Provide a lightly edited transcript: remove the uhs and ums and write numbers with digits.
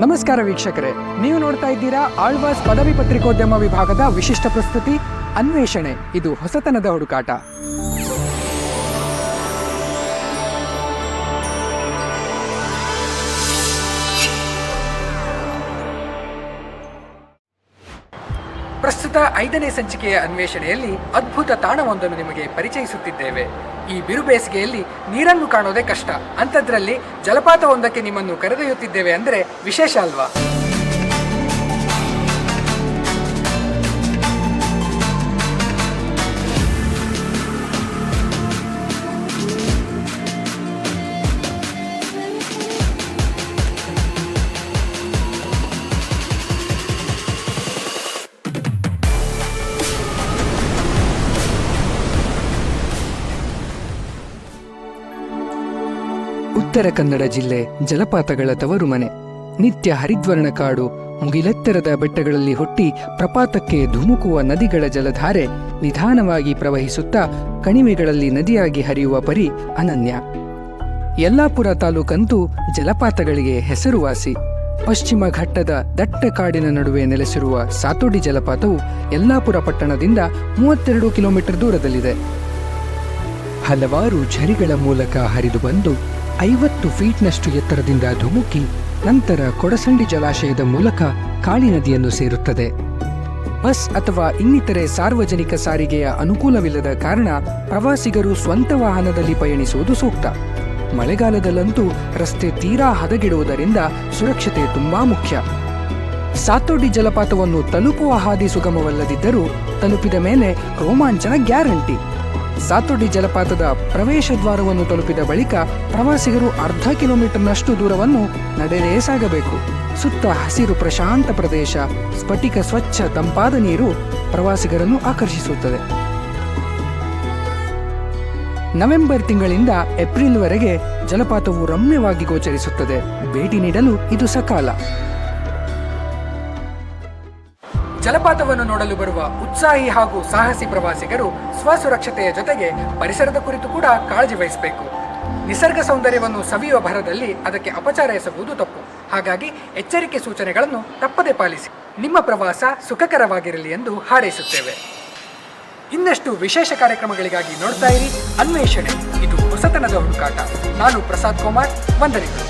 ನಮಸ್ಕಾರ ವೀಕ್ಷಕರೇ, ನೀವು ನೋಡ್ತಾ ಇದ್ದೀರಾ ಆಳ್ವಾಸ್ ಪದವಿ ಪತ್ರಿಕೋದ್ಯಮ ವಿಭಾಗದ ವಿಶಿಷ್ಟ ಪ್ರಸ್ತುತಿ ಅನ್ವೇಷಣೆ. ಇದು ಹೊಸತನದ ಹುಡುಕಾಟ. ಪ್ರಸ್ತುತ 5ನೇ ಸಂಚಿಕೆಯ ಅನ್ವೇಷಣೆಯಲ್ಲಿ ಅದ್ಭುತ ತಾಣವೊಂದನ್ನು ನಿಮಗೆ ಪರಿಚಯಿಸುತ್ತಿದ್ದೇವೆ. ಈ ಬಿರು ಬೇಸಿಗೆಯಲ್ಲಿ ನೀರನ್ನು ಕಾಣೋದೇ ಕಷ್ಟ, ಅಂಥದ್ರಲ್ಲಿ ಜಲಪಾತವೊಂದಕ್ಕೆ ನಿಮ್ಮನ್ನು ಕರೆದೊಯ್ಯುತ್ತಿದ್ದೇವೆ ಅಂದರೆ ವಿಶೇಷ ಅಲ್ವಾ? ಉತ್ತರ ಕನ್ನಡ ಜಿಲ್ಲೆ ಜಲಪಾತಗಳ ತವರು ಮನೆ. ನಿತ್ಯ ಹರಿದ್ವರ್ಣ ಕಾಡು, ಮುಗಿಲೆತ್ತರದ ಬೆಟ್ಟಗಳಲ್ಲಿ ಹುಟ್ಟಿ ಪ್ರಪಾತಕ್ಕೆ ಧುಮುಕುವ ನದಿಗಳ ಜಲಧಾರೆ ನಿಧಾನವಾಗಿ ಪ್ರವಹಿಸುತ್ತಾ ಕಣಿವೆಗಳಲ್ಲಿ ನದಿಯಾಗಿ ಹರಿಯುವ ಪರಿ ಅನನ್ಯ. ಯಲ್ಲಾಪುರ ತಾಲೂಕಂತೂ ಜಲಪಾತಗಳಿಗೆ ಹೆಸರುವಾಸಿ. ಪಶ್ಚಿಮ ಘಟ್ಟದ ದಟ್ಟ ಕಾಡಿನ ನಡುವೆ ನೆಲೆಸಿರುವ ಸಾತೋಡಿ ಜಲಪಾತವು ಯಲ್ಲಾಪುರ ಪಟ್ಟಣದಿಂದ 32 ಕಿಲೋಮೀಟರ್ ದೂರದಲ್ಲಿದೆ. ಹಲವಾರು ಝರಿಗಳ ಮೂಲಕ ಹರಿದು ಬಂದು 50 ಫೀಟ್ನಷ್ಟು ಎತ್ತರದಿಂದ ಧುಮುಕಿ ನಂತರ ಕೊಡಸಂಡಿ ಜಲಾಶಯದ ಮೂಲಕ ಕಾಳಿ ನದಿಯನ್ನು ಸೇರುತ್ತದೆ. ಬಸ್ ಅಥವಾ ಇನ್ನಿತರೆ ಸಾರ್ವಜನಿಕ ಸಾರಿಗೆಯ ಅನುಕೂಲವಿಲ್ಲದ ಕಾರಣ ಪ್ರವಾಸಿಗರು ಸ್ವಂತ ವಾಹನದಲ್ಲಿ ಪಯಣಿಸುವುದು ಸೂಕ್ತ. ಮಳೆಗಾಲದಲ್ಲಂತೂ ರಸ್ತೆ ತೀರಾ ಹದಗೆಡುವುದರಿಂದ ಸುರಕ್ಷತೆ ತುಂಬಾ ಮುಖ್ಯ. ಸಾತೋಡಿ ಜಲಪಾತವನ್ನು ತಲುಪುವ ಹಾದಿ ಸುಗಮವಲ್ಲದಿದ್ದರೂ ತಲುಪಿದ ಮೇಲೆ ರೋಮಾಂಚನ ಗ್ಯಾರಂಟಿ. ಸಾತೋಡಿ ಜಲಪಾತದ ಪ್ರವೇಶ ದ್ವಾರವನ್ನು ತಲುಪಿದ ಬಳಿಕ ಪ್ರವಾಸಿಗರು ಅರ್ಧ ಕಿಲೋಮೀಟರ್ನಷ್ಟು ದೂರವನ್ನು ನಡೆದೇ ಸಾಗಬೇಕು. ಸುತ್ತ ಹಸಿರು ಪ್ರಶಾಂತ ಪ್ರದೇಶ, ಸ್ಫಟಿಕ ಸ್ವಚ್ಛ ತಂಪಾದ ನೀರು ಪ್ರವಾಸಿಗರನ್ನು ಆಕರ್ಷಿಸುತ್ತದೆ. ನವೆಂಬರ್ ತಿಂಗಳಿಂದ ಏಪ್ರಿಲ್ವರೆಗೆ ಜಲಪಾತವು ರಮ್ಯವಾಗಿ ಗೋಚರಿಸುತ್ತದೆ. ಭೇಟಿ ನೀಡಲು ಇದು ಸಕಾಲ. ಜಲಪಾತವನ್ನು ನೋಡಲು ಬರುವ ಉತ್ಸಾಹಿ ಹಾಗೂ ಸಾಹಸಿ ಪ್ರವಾಸಿಗರು ಸ್ವಸುರಕ್ಷತೆಯ ಜೊತೆಗೆ ಪರಿಸರದ ಕುರಿತು ಕೂಡ ಕಾಳಜಿ ವಹಿಸಬೇಕು. ನಿಸರ್ಗ ಸೌಂದರ್ಯವನ್ನು ಸವಿಯುವ ಭರದಲ್ಲಿ ಅದಕ್ಕೆ ಅಪಚಾರ ಎಸಗುವುದು ತಪ್ಪು. ಹಾಗಾಗಿ ಎಚ್ಚರಿಕೆ ಸೂಚನೆಗಳನ್ನು ತಪ್ಪದೆ ಪಾಲಿಸಿ. ನಿಮ್ಮ ಪ್ರವಾಸ ಸುಖಕರವಾಗಿರಲಿ ಎಂದು ಹಾರೈಸುತ್ತೇವೆ. ಇನ್ನಷ್ಟು ವಿಶೇಷ ಕಾರ್ಯಕ್ರಮಗಳಿಗಾಗಿ ನೋಡ್ತಾ ಇರಿ ಅನ್ವೇಷಣೆ. ಇದು ಹೊಸತನದ ಹುಡುಕಾಟ. ನಾನು ಪ್ರಸಾದ್ ಕುಮಾರ್. ವಂದನೆಗಳು.